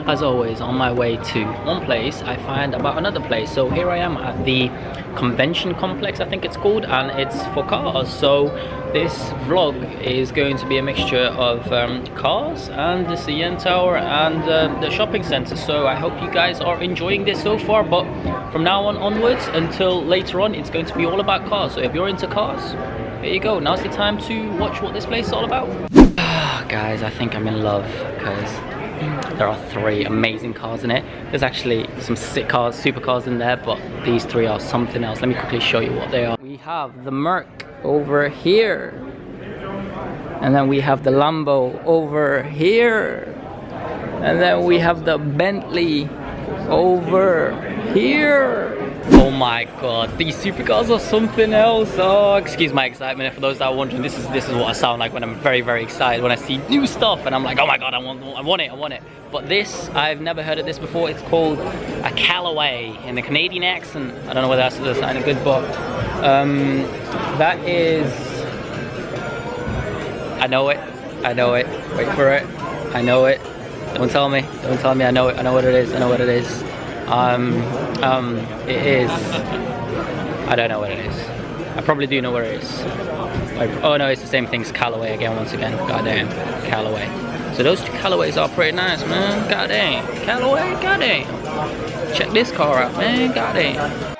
as always, on my way to one place, I find about another place. So here I am at the convention complex, I think it's called, and it's for cars. So this vlog is going to be a mixture of cars and the CN Tower and the shopping center. So I hope you guys are enjoying this so far, but from now on onwards until later on, it's going to be all about cars. So if you're into cars, there you go. Now's the time to watch what this place is all about. Guys, I think I'm in love because there are 3 amazing cars in it. There's actually some sick cars, supercars in there, but these 3 are something else. Let me quickly show you what they are. We have the Merc over here, and then we have the Lambo over here, and then we have the Bentley over here. Oh my god, these supercars are something else. Oh, excuse my excitement. For those that are wondering, this is what I sound like when I'm very, very excited, when I see new stuff and I'm like, oh my god, I want it. But this, I've never heard of this before. It's called a Callaway in the Canadian accent. I don't know whether that's sounding good, but that is, I know it, wait for it, I know it. Don't tell me, I know it, I know what it is. It is, I don't know what it is. I probably do know what it is. Like, oh no, it's the same thing as Callaway again, once again. Goddamn, Callaway. So those 2 Callaways are pretty nice, man. Goddamn, Callaway, goddamn. Check this car out, man. Goddamn.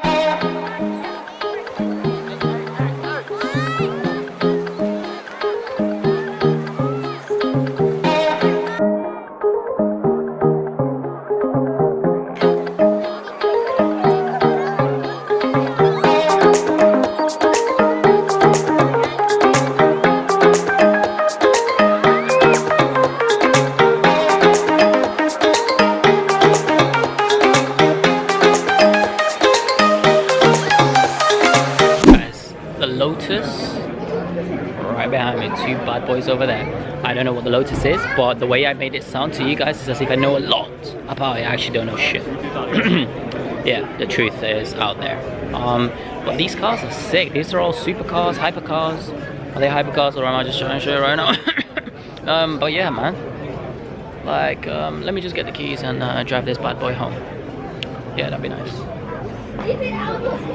Right behind me, 2 bad boys over there. I don't know what the Lotus is, but the way I made it sound to you guys is as if I know a lot about it. I actually don't know shit. Yeah, the truth is out there. But these cars are sick. These are all supercars, hypercars. Are they hypercars, or am I just trying to show you right now? But yeah, man. Like, let me just get the keys and drive this bad boy home. Yeah, that'd be nice.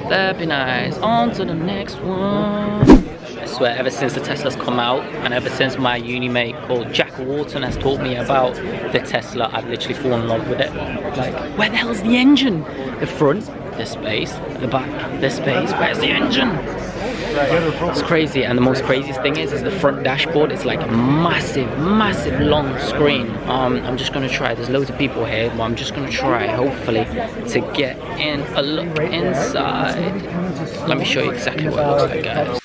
That'd be nice. On to the next one. I swear, ever since the Tesla's come out, and ever since my uni mate called Jack Walton has taught me about the Tesla, I've literally fallen in love with it. Like, where the hell's the engine? The front, the space. The back, the space. Where's the engine? It's crazy, and the most craziest thing is the front dashboard. It's like a massive long screen. I'm just gonna try. There's loads of people here, but I'm just gonna try, hopefully, to get in a look inside. Let me show you exactly what it looks like, guys.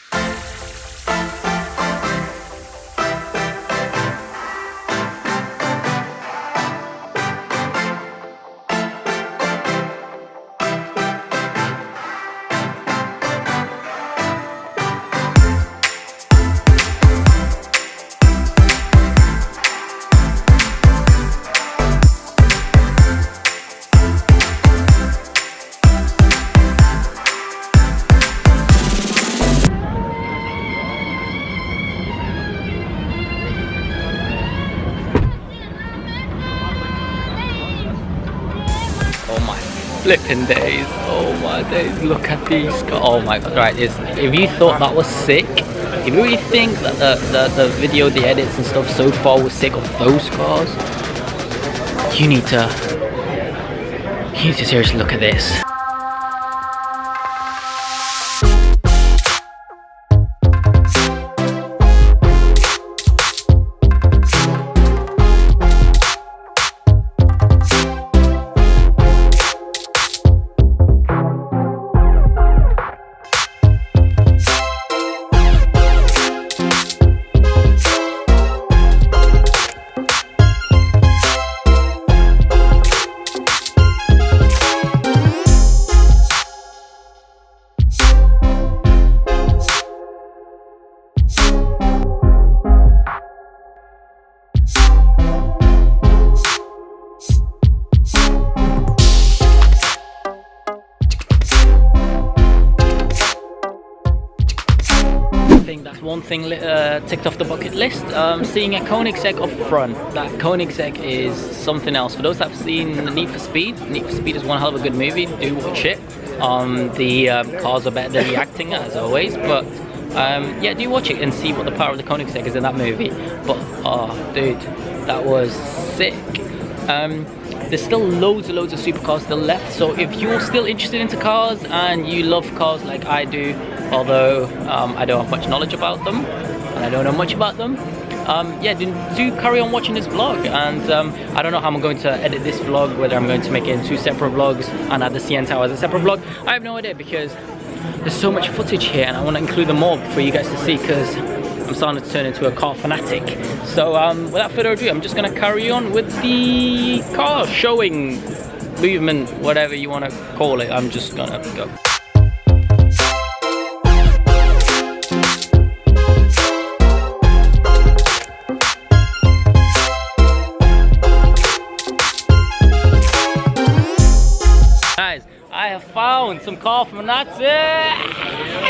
Flipping days, oh my days, look at these. Oh my god, right, if you thought that was sick, if you really think that the video, the edits and stuff so far was sick of those cars, you need to seriously look at this. think that's one thing ticked off the bucket list. Seeing a Koenigsegg up front. That Koenigsegg is something else. For those that have seen Need for Speed is one hell of a good movie. Do watch it. The cars are better than the acting, as always, but yeah, do watch it and see what the power of the Koenigsegg is in that movie. But oh dude, that was sick. There's still loads and loads of supercars still left, so if you're still interested into cars and you love cars like I do, although I don't have much knowledge about them and I don't know much about them, yeah, do carry on watching this vlog. And I don't know how I'm going to edit this vlog, whether I'm going to make it in 2 separate vlogs and add the CN Tower as a separate vlog. I have no idea, because there's so much footage here and I want to include them all for you guys to see, because I'm starting to turn into a car fanatic. So without further ado, I'm just going to carry on with the car showing, movement, whatever you want to call it. I'm just going to go. Guys, I have found some car from Nazi.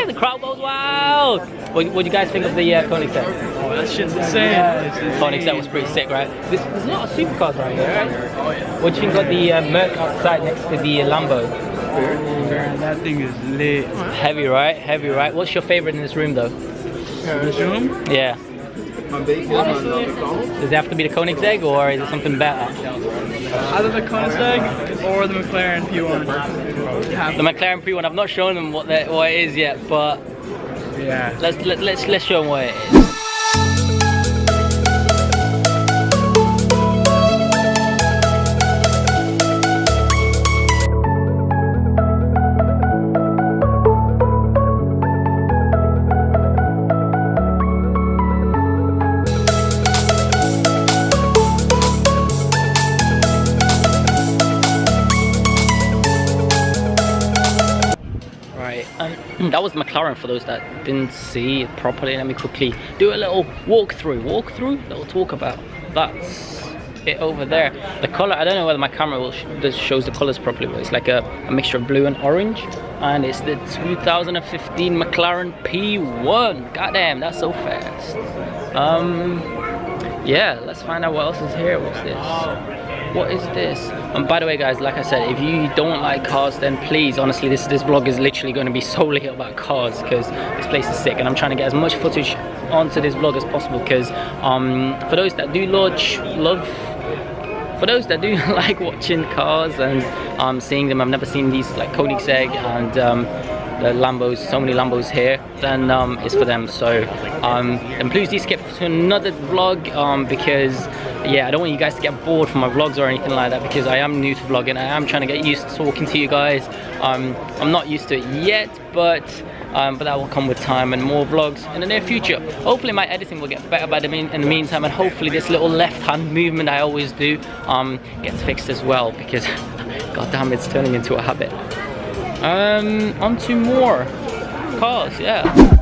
The crowd goes wild. What do you guys think of the Koenigsegg? Oh, that shit's insane. Koenigsegg was pretty sick, right? There's a lot of supercars around here, right? Oh yeah. What do you think of the Merc outside next to the Lambo? That thing is lit. Heavy, right? Heavy, right? What's your favorite in this room, though? This room? Yeah. Honestly, Does it have to be the Koenigsegg, or is it something better? either the Koenigsegg or the McLaren P1. The McLaren P1. I've not shown them what it is yet, but Yeah. let's show them what it is. That was McLaren, for those that didn't see it properly. Let me quickly do a little walkthrough, little talk about. That's it over there. The color, I don't know whether my camera will shows the colors properly, but it's like a mixture of blue and orange, and it's the 2015 McLaren P1. Goddamn, that's so fast. Yeah, let's find out what else is here. What's this? What is this? And by the way, guys, like I said, if you don't like cars, then please, honestly, this vlog is literally going to be solely about cars, because this place is sick and I'm trying to get as much footage onto this vlog as possible, because for those that do for those that do like watching cars and seeing them, I've never seen these like Koenigsegg and the Lambos, so many Lambos here, then it's for them. So and please do skip to another vlog, because yeah, I don't want you guys to get bored from my vlogs or anything like that, because I am new to vlogging. I am trying to get used to talking to you guys. I'm not used to it yet, but that will come with time and more vlogs in the near future. Hopefully my editing will get better in the meantime, and hopefully this little left hand movement I always do gets fixed as well, because god damn, it's turning into a habit. On to more cars, yeah.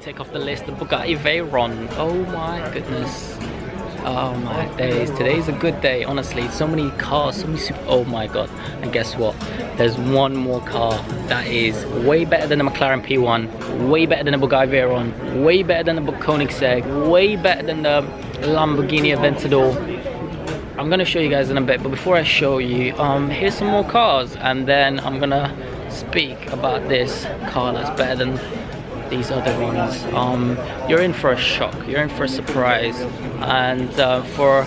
Take off the list, the Bugatti Veyron. Oh my goodness. Oh my days, today's a good day, honestly. So many cars, so many oh my god. And guess what? There's one more car that is way better than the McLaren P1, way better than the Bugatti Veyron, way better than the Koenigsegg, way better than the Lamborghini Aventador. I'm gonna show you guys in a bit, but before I show you, here's some more cars, and then I'm gonna speak about this car that's better than these other ones. You're in for a shock, you're in for a surprise, and for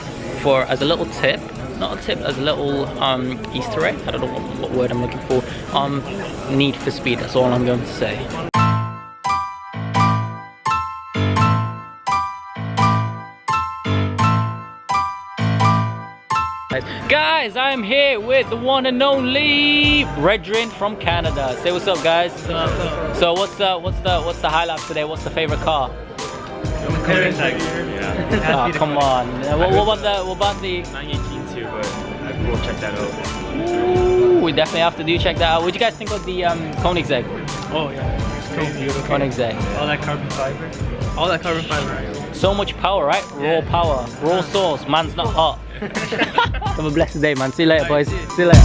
as a little tip, not a tip, as a little Easter egg, I don't know what word I'm looking for, Need for Speed, that's all I'm going to say. Guys, I'm here with the one and only Redrin from Canada. Say what's up, guys. So what's the highlight today? What's the favorite car? Yeah. Oh, come on. What about the 918 too, but I will check that out. Ooh, we definitely have to check that out. What do you guys think of the Koenigsegg? Oh yeah, it's so beautiful. Koenigsegg. All that carbon fiber. All that carbon fiber. So much power, right? Raw power, raw sauce. Man's not hot. Have a blessed day, man. See you later, boys. See you later.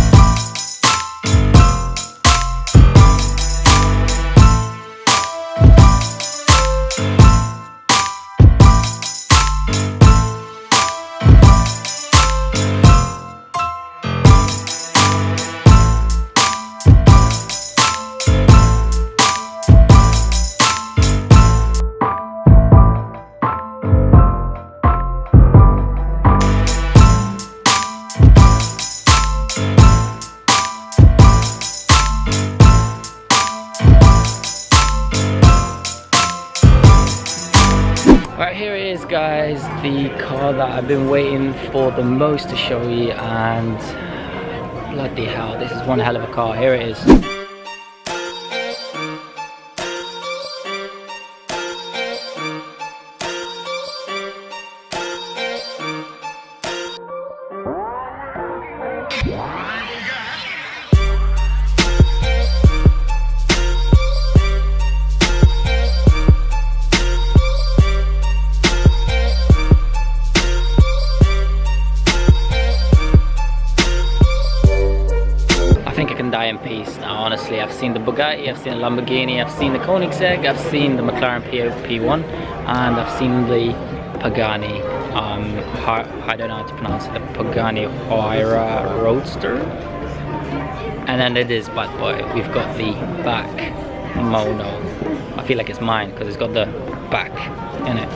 Right, here it is, guys, the car that I've been waiting for the most to show you, and bloody hell, this is one hell of a car. Here it is. Die in peace now, honestly. I've seen the Bugatti, I've seen the Lamborghini, I've seen the Koenigsegg, I've seen the McLaren P1, and I've seen the Pagani, I don't know how to pronounce it, the Pagani Huayra Roadster. And then it is bad boy, we've got the back mono. I feel like it's mine because it's got the back in it.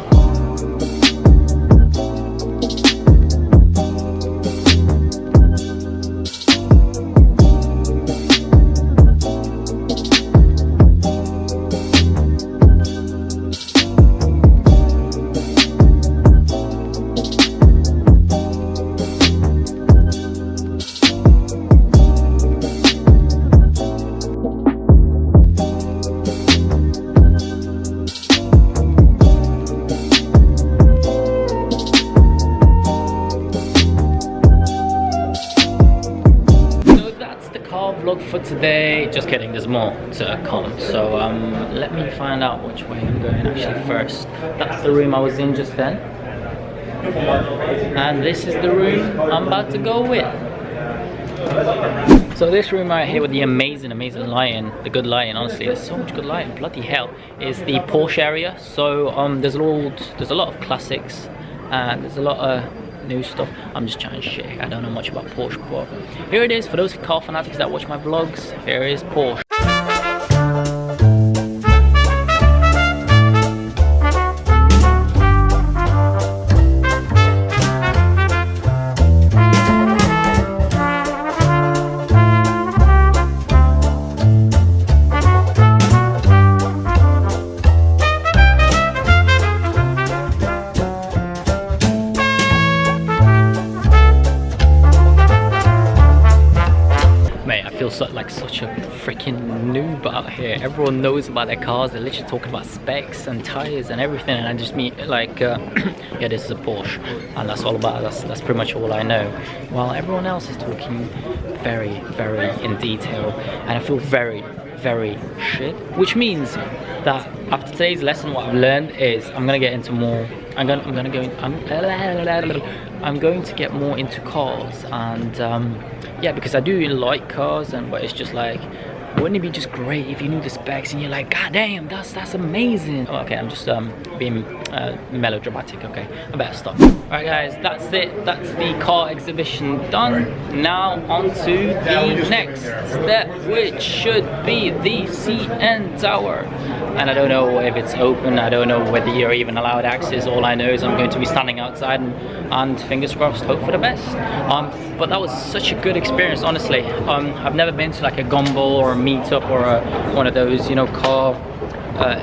Vlog for today. Just kidding, there's more to come, so let me find out which way I'm going actually first. That's the room I was in just then, and this is the room I'm about to go with. So this room right here with the amazing lighting, the good lighting, honestly, there's so much good lighting, bloody hell, is the Porsche area. So there's a lot of classics, and there's a lot of new stuff. I'm just chatting shit. I don't know much about Porsche, but here it is for those car fanatics that watch my vlogs. Here is Porsche. Like such a freaking noob out here. Everyone knows about their cars. They're literally talking about specs and tires and everything, and I just mean like yeah, this is a Porsche, and that's all about that's pretty much all I know, while everyone else is talking very in detail, and I feel very very shit. Which means that after today's lesson, what I've learned is I'm gonna get into more. I'm going to get more into cars, and yeah, because I do like cars, but it's just like, wouldn't it be just great if you knew the specs and you're like, god damn, that's amazing. Oh, okay, I'm just being melodramatic. Okay, I better stop. Alright guys, that's it. That's the car exhibition done. Now on to the next step, which should be the CN Tower. And I don't know if it's open, I don't know whether you're even allowed access. All I know is I'm going to be standing outside and fingers crossed, hope for the best. But that was such a good experience, honestly. I've never been to like a gumball or a meetup or one of those, you know, car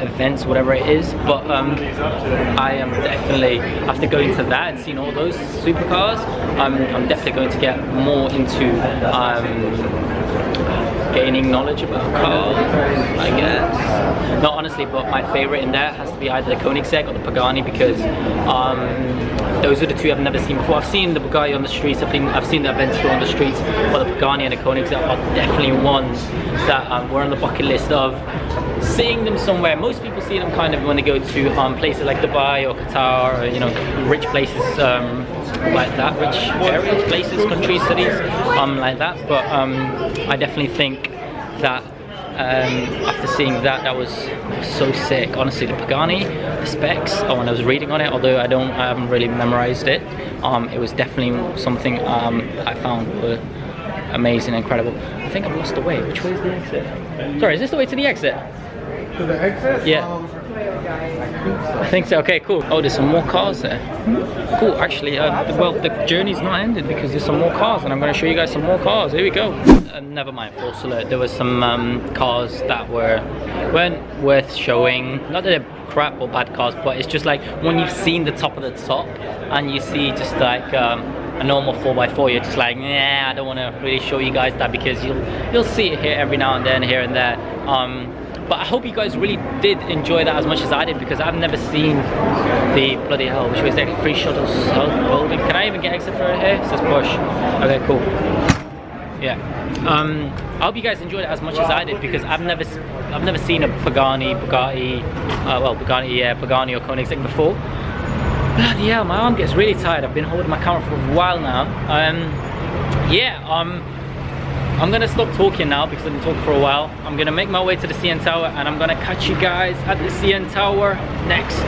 events, whatever it is, but I am definitely, after going to that and seeing all those supercars, I'm definitely going to get more into gaining knowledge about cars, I guess. No, honestly, but my favorite in there has to be either the Koenigsegg or the Pagani, because those are the two I've never seen before. I've seen the Bugatti on the streets, I've seen the Aventador on the streets, but the Pagani and the Koenigsegg are definitely ones that were on the bucket list of seeing them somewhere. Most people see them kind of when they go to places like Dubai or Qatar, or, you know, rich places like that, rich areas, places, countries, cities, like that. But I definitely think that after seeing that, that was so sick. Honestly, the Pagani, the specs, when I was reading on it, although I haven't really memorized it, it was definitely something I found were amazing, incredible. I think I've lost the way. Which way is the exit? Sorry, is this the way to the exit? To the exit? Yeah. I think so. Okay, cool. Oh, there's some more cars there. Cool. Actually, well, the journey's not ended because there's some more cars, and I'm going to show you guys some more cars. Here we go. Never mind, false alert. There were some cars that weren't worth showing. Not that they're crap or bad cars, but it's just like when you've seen the top of the top and you see just like a normal 4x4, you're just like, nah, I don't want to really show you guys that, because you'll see it here every now and then, here and there. But I hope you guys really did enjoy that as much as I did, because I've never seen the bloody hell, which was like free shuttle south building. Can I even get exit for it here? It says push. Okay, cool. Yeah. I hope you guys enjoyed it as much as I did, because I've never seen a Pagani or Koenigsegg before. Bloody hell, my arm gets really tired. I've been holding my camera for a while now. I'm gonna stop talking now because I've been talking for a while. I'm gonna make my way to the CN Tower, and I'm gonna catch you guys at the CN Tower next.